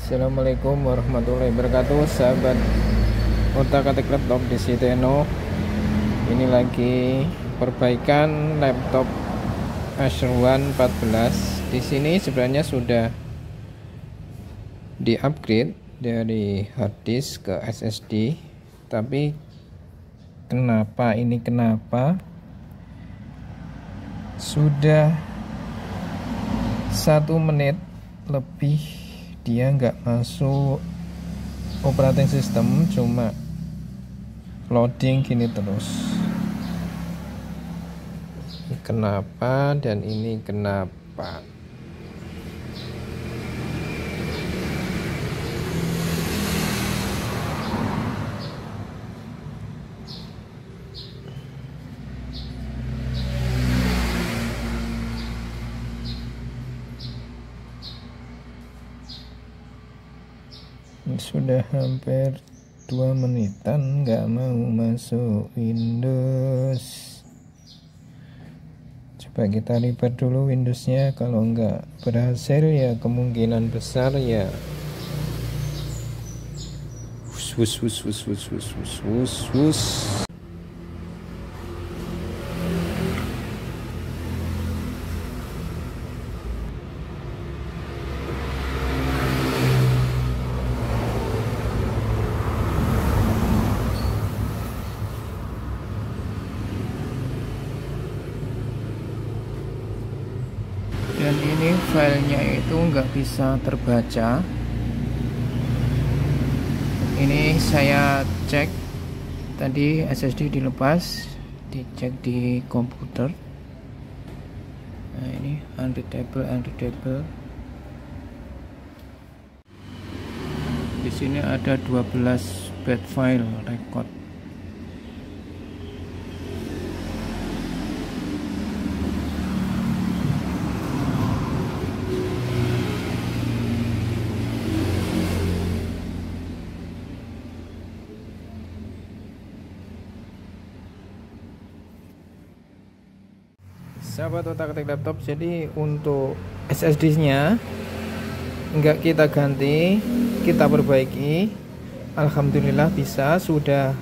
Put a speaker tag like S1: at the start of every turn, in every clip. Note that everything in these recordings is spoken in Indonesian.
S1: Assalamualaikum warahmatullahi wabarakatuh, sahabat otak-atik laptop di Siteno. Ini lagi perbaikan laptop Acer One 14. Di sini sebenarnya sudah di-upgrade dari hard disk ke SSD, tapi kenapa sudah 1 menit lebih dia nggak masuk operating system, cuma loading gini terus. Ini kenapa dan ini kenapa? Sudah hampir 2 menitan nggak mau masuk Windows. Coba kita restart dulu Windowsnya. Kalau nggak berhasil ya kemungkinan besar ya wus. Dan ini filenya itu nggak bisa terbaca. Ini saya cek tadi, SSD dilepas, dicek di komputer. Nah, ini unreadable. Di sini ada 12 byte file record. Sahabat otak-atik laptop, jadi untuk SSD-nya enggak kita ganti, kita perbaiki. Alhamdulillah bisa, sudah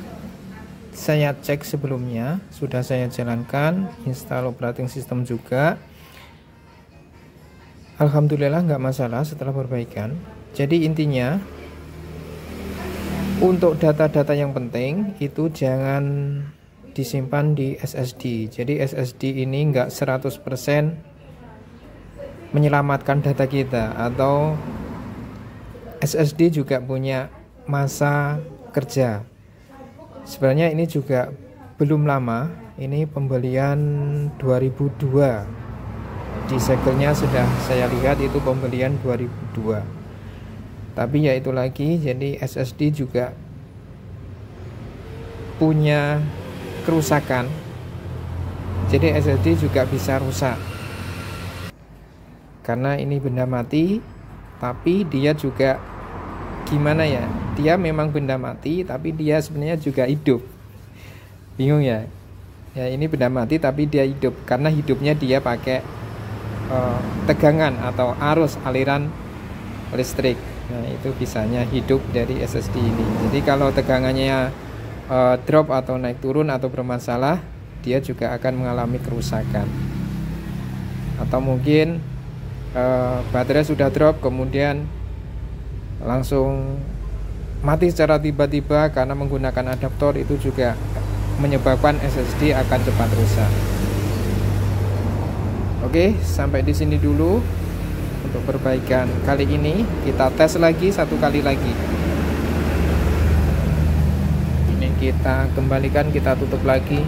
S1: saya cek sebelumnya, sudah saya jalankan, install operating system juga. Alhamdulillah enggak masalah setelah perbaikan. Jadi intinya untuk data-data yang penting itu jangan disimpan di SSD. Jadi SSD ini enggak 100% menyelamatkan data kita, atau SSD juga punya masa kerja. Sebenarnya ini juga belum lama, ini pembelian 2002. Di segelnya sudah saya lihat itu pembelian 2002. Tapi ya itu lagi, jadi SSD juga punya kerusakan. Jadi SSD juga bisa rusak karena ini benda mati, tapi dia juga gimana ya, dia memang benda mati tapi dia sebenarnya juga hidup. Bingung ya? Ya, ini benda mati tapi dia hidup karena hidupnya dia pakai tegangan atau arus aliran listrik. Nah, itu bisanya hidup dari SSD ini. Jadi kalau tegangannya drop atau naik turun atau bermasalah, dia juga akan mengalami kerusakan. Atau mungkin baterai sudah drop kemudian langsung mati secara tiba-tiba karena menggunakan adaptor, itu juga menyebabkan SSD akan cepat rusak. Oke, sampai di sini dulu untuk perbaikan kali ini. Kita tes lagi 1 kali lagi. Kita kembalikan, kita tutup lagi.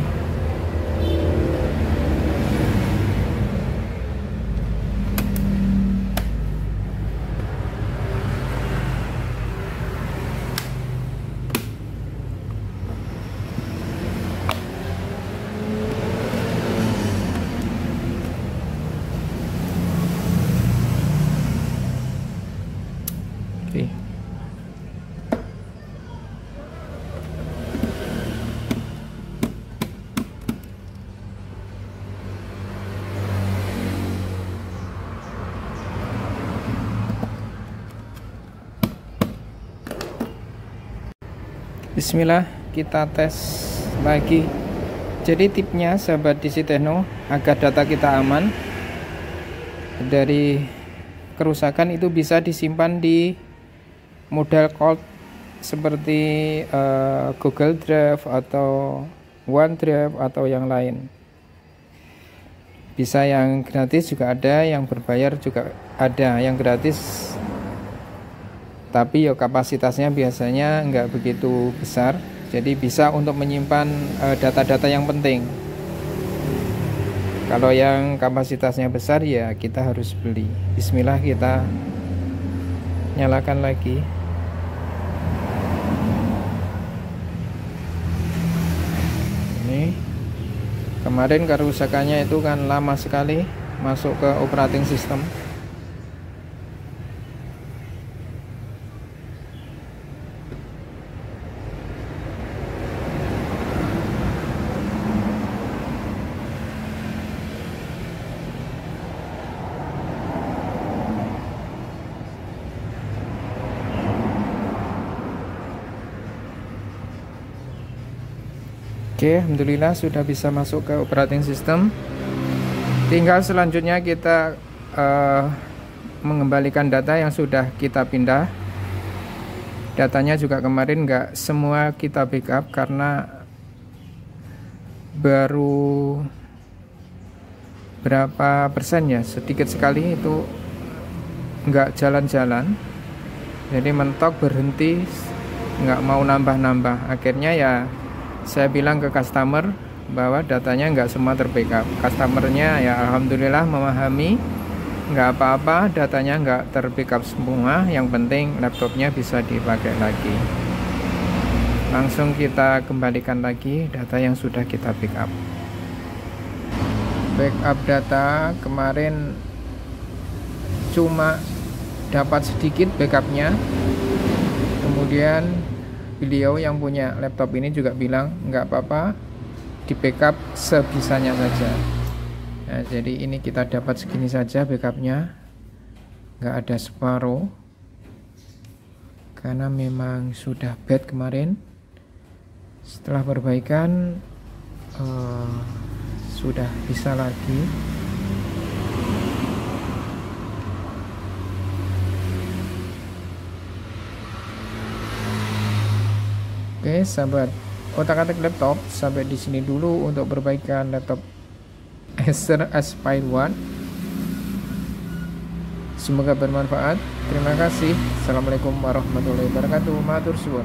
S1: Oke. Bismillah, kita tes lagi. Jadi tipnya sahabat DC Techno, agar data kita aman dari kerusakan, itu bisa disimpan di model cloud seperti Google Drive atau OneDrive atau yang lain. Bisa yang gratis juga ada, yang berbayar juga ada. Yang gratis tapi ya kapasitasnya biasanya nggak begitu besar, jadi bisa untuk menyimpan data-data yang penting. Kalau yang kapasitasnya besar ya kita harus beli. Bismillah, kita nyalakan lagi. Ini kemarin kerusakannya itu kan lama sekali masuk ke operating system. Oke, alhamdulillah sudah bisa masuk ke operating system. Tinggal selanjutnya kita mengembalikan data yang sudah kita pindah. Datanya juga kemarin nggak semua kita backup karena baru berapa persen ya, sedikit sekali itu nggak jalan-jalan. Jadi mentok, berhenti, nggak mau nambah-nambah. Akhirnya ya saya bilang ke customer bahwa datanya nggak semua terbackup. Customernya ya alhamdulillah memahami, nggak apa-apa, datanya nggak terbackup semua, yang penting laptopnya bisa dipakai lagi. Langsung kita kembalikan lagi data yang sudah kita backup. Backup data kemarin cuma dapat sedikit backupnya, kemudian beliau yang punya laptop ini juga bilang nggak apa-apa, di backup sebisanya saja. Nah, jadi ini kita dapat segini saja backupnya, nggak ada separuh karena memang sudah bad kemarin. Setelah perbaikan sudah bisa lagi. Oke sahabat otak-atik laptop, sampai di sini dulu untuk perbaikan laptop Acer Aspire One. Semoga bermanfaat. Terima kasih. Assalamualaikum warahmatullahi wabarakatuh. Matur suwun.